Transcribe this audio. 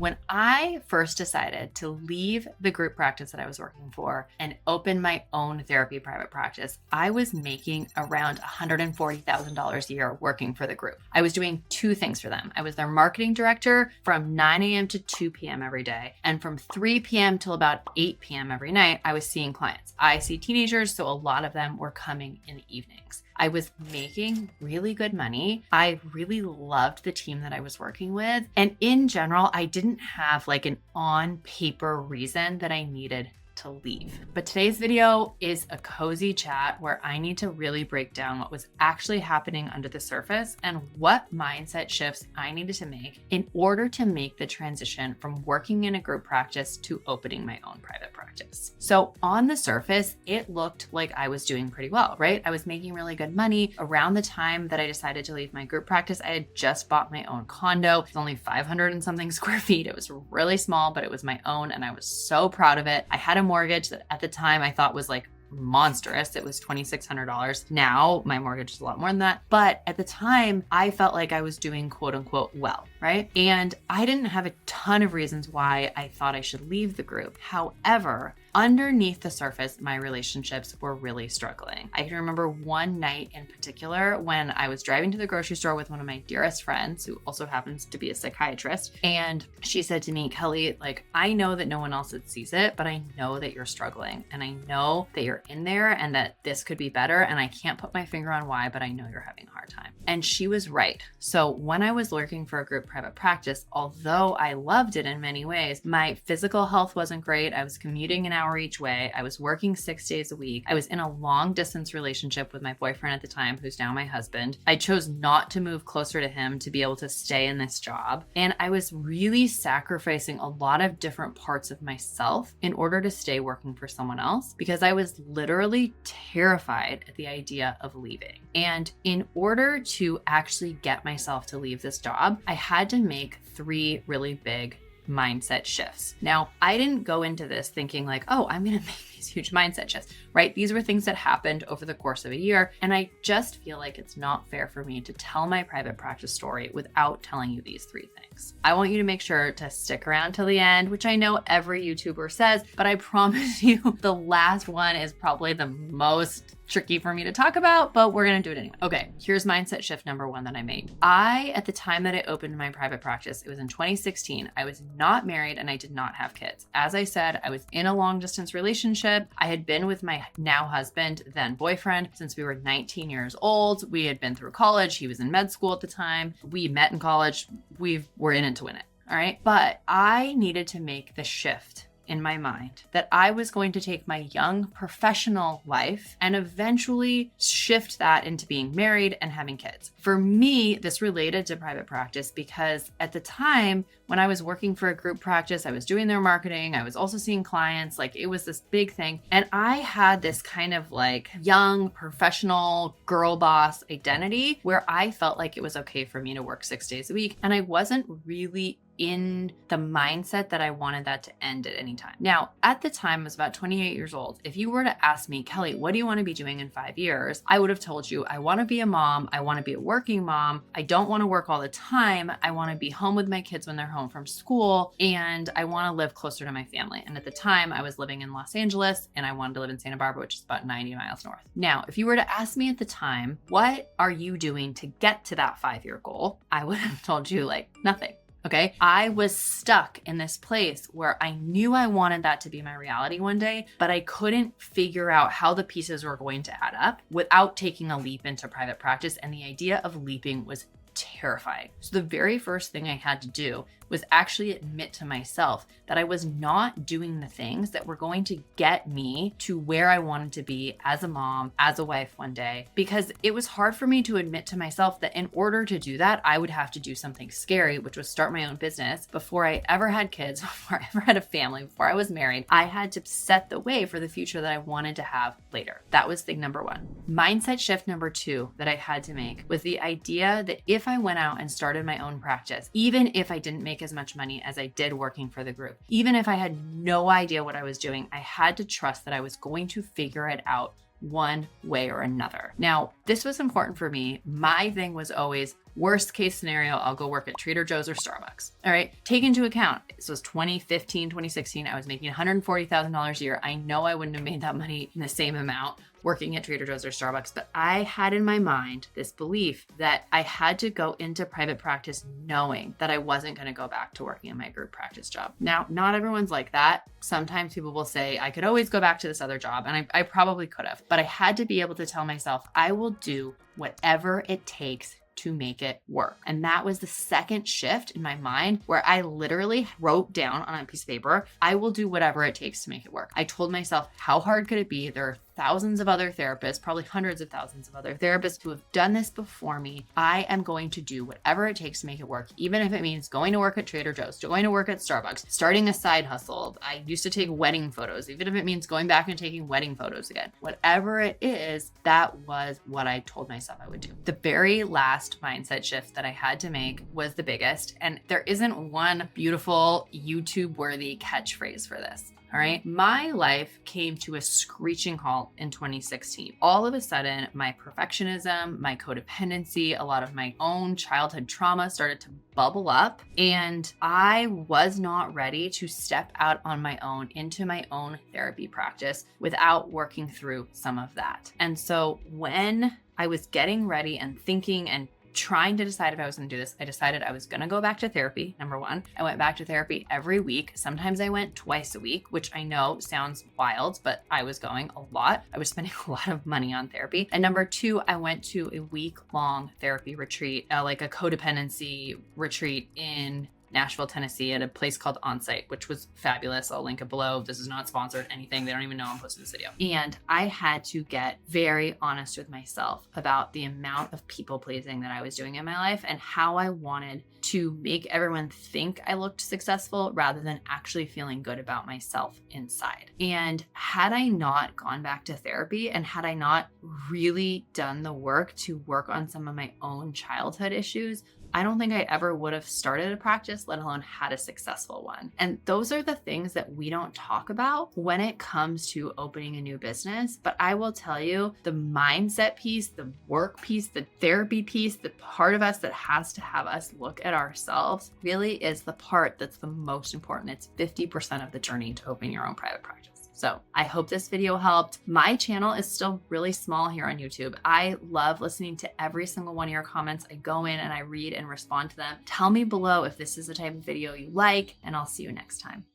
When I first decided to leave the group practice that I was working for and open my own therapy private practice, I was making around $140,000 a year working for the group. I was doing two things for them. I was their marketing director from 9 a.m. to 2 p.m. every day. And from 3 p.m. till about 8 p.m. every night, I was seeing clients. I see teenagers, so a lot of them were coming in the evenings. I was making really good money. I really loved the team that I was working with. And in general, I didn't have like an on paper reason that I needed to leave. But today's video is a cozy chat where I need to really break down what was actually happening under the surface and what mindset shifts I needed to make in order to make the transition from working in a group practice to opening my own private practice. So on the surface, it looked like I was doing pretty well, right? I was making really good money. Around the time that I decided to leave my group practice, I had just bought my own condo. It was only 500 and something square feet. It was really small, but it was my own and I was so proud of it. I had a mortgage that at the time I thought was like monstrous. It was $2,600. Now my mortgage is a lot more than that. But at the time I felt like I was doing quote unquote well, right? And I didn't have a ton of reasons why I thought I should leave the group. However, underneath the surface, my relationships were really struggling. I can remember one night in particular when I was driving to the grocery store with one of my dearest friends, who also happens to be a psychiatrist. And she said to me, Kelly, like, I know that no one else sees it, but I know that you're struggling. And I know that you're in there and that this could be better. And I can't put my finger on why, but I know you're having a hard time. And she was right. So when I was looking for a group private practice, although I loved it in many ways, my physical health wasn't great. I was commuting an hour each way. I was working 6 days a week. I was in a long distance relationship with my boyfriend at the time, who's now my husband. I chose not to move closer to him to be able to stay in this job. And I was really sacrificing a lot of different parts of myself in order to stay working for someone else because I was literally terrified at the idea of leaving. And in order to actually get myself to leave this job, I had to make 3 really big mindset shifts. Now, I didn't go into this thinking like, oh, I'm going to make these huge mindset shifts, right? These were things that happened over the course of a year. And I just feel like it's not fair for me to tell my private practice story without telling you these 3 things. I want you to make sure to stick around till the end, which I know every YouTuber says, but I promise you the last one is probably the most tricky for me to talk about, but we're going to do it anyway. Okay, here's mindset shift number 1 that I made. At the time that I opened my private practice, it was in 2016. I was not married and I did not have kids. As I said, I was in a long distance relationship. I had been with my now husband, then boyfriend, since we were 19 years old. We had been through college. He was in med school at the time. We met in college. We were in it to win it. All right. But I needed to make the shift in my mind that I was going to take my young professional life and eventually shift that into being married and having kids. For me, this related to private practice because at the time when I was working for a group practice, I was doing their marketing. I was also seeing clients. Like it was this big thing. And I had this kind of like young professional girl boss identity where I felt like it was okay for me to work 6 days a week. And I wasn't really in the mindset that I wanted that to end at any time. Now, at the time, I was about 28 years old. If you were to ask me, Kelly, what do you want to be doing in 5 years? I would have told you, I want to be a mom. I want to be a working mom. I don't want to work all the time. I want to be home with my kids when they're home from school. And I want to live closer to my family. And at the time, I was living in Los Angeles and I wanted to live in Santa Barbara, which is about 90 miles north. Now, if you were to ask me at the time, what are you doing to get to that 5-year goal? I would have told you like nothing. Okay. I was stuck in this place where I knew I wanted that to be my reality one day, but I couldn't figure out how the pieces were going to add up without taking a leap into private practice. And the idea of leaping was terrifying. So the very first thing I had to do was actually admit to myself that I was not doing the things that were going to get me to where I wanted to be as a mom, as a wife one day, because it was hard for me to admit to myself that in order to do that, I would have to do something scary, which was start my own business before I ever had kids, before I ever had a family, before I was married. I had to set the way for the future that I wanted to have later. That was thing number 1. Mindset shift number 2 that I had to make was the idea that if I went out and started my own practice, even if I didn't make as much money as I did working for the group, even if I had no idea what I was doing, I had to trust that I was going to figure it out one way or another. Now, this was important for me. My thing was always, Worst case scenario, I'll go work at Trader Joe's or Starbucks. All right. Take into account, this was 2015, 2016. I was making $140,000 a year. I know I wouldn't have made that money in the same amount working at Trader Joe's or Starbucks, but I had in my mind this belief that I had to go into private practice knowing that I wasn't going to go back to working in my group practice job. Now, not everyone's like that. Sometimes people will say, I could always go back to this other job, and I probably could have, but I had to be able to tell myself, I will do whatever it takes to make it work. And that was the second shift in my mind where I literally wrote down on a piece of paper, I will do whatever it takes to make it work. I told myself, how hard could it be? There are thousands of other therapists, probably hundreds of thousands of other therapists who have done this before me. I am going to do whatever it takes to make it work, even if it means going to work at Trader Joe's, going to work at Starbucks, starting a side hustle. I used to take wedding photos, even if it means going back and taking wedding photos again. Whatever it is, that was what I told myself I would do. The very last mindset shift that I had to make was the biggest, and there isn't one beautiful YouTube-worthy catchphrase for this. All right. My life came to a screeching halt in 2016. All of a sudden, my perfectionism, my codependency, a lot of my own childhood trauma started to bubble up, and I was not ready to step out on my own into my own therapy practice without working through some of that. And so when I was getting ready and thinking and trying to decide if I was going to do this, I decided I was going to go back to therapy. Number one, I went back to therapy every week. Sometimes I went twice a week, which I know sounds wild, but I was going a lot. I was spending a lot of money on therapy. And number two, I went to a week-long therapy retreat, like a codependency retreat in Nashville, Tennessee, at a place called Onsite, which was fabulous. I'll link it below. This is not sponsored anything. They don't even know I'm posting this video. And I had to get very honest with myself about the amount of people pleasing that I was doing in my life and how I wanted to make everyone think I looked successful rather than actually feeling good about myself inside. And had I not gone back to therapy and had I not really done the work to work on some of my own childhood issues, I don't think I ever would have started a practice, let alone had a successful one. And those are the things that we don't talk about when it comes to opening a new business. But I will tell you, the mindset piece, the work piece, the therapy piece, the part of us that has to have us look at ourselves really is the part that's the most important. It's 50% of the journey to opening your own private practice. So I hope this video helped. My channel is still really small here on YouTube. I love listening to every single one of your comments. I go in and I read and respond to them. Tell me below if this is the type of video you like, and I'll see you next time.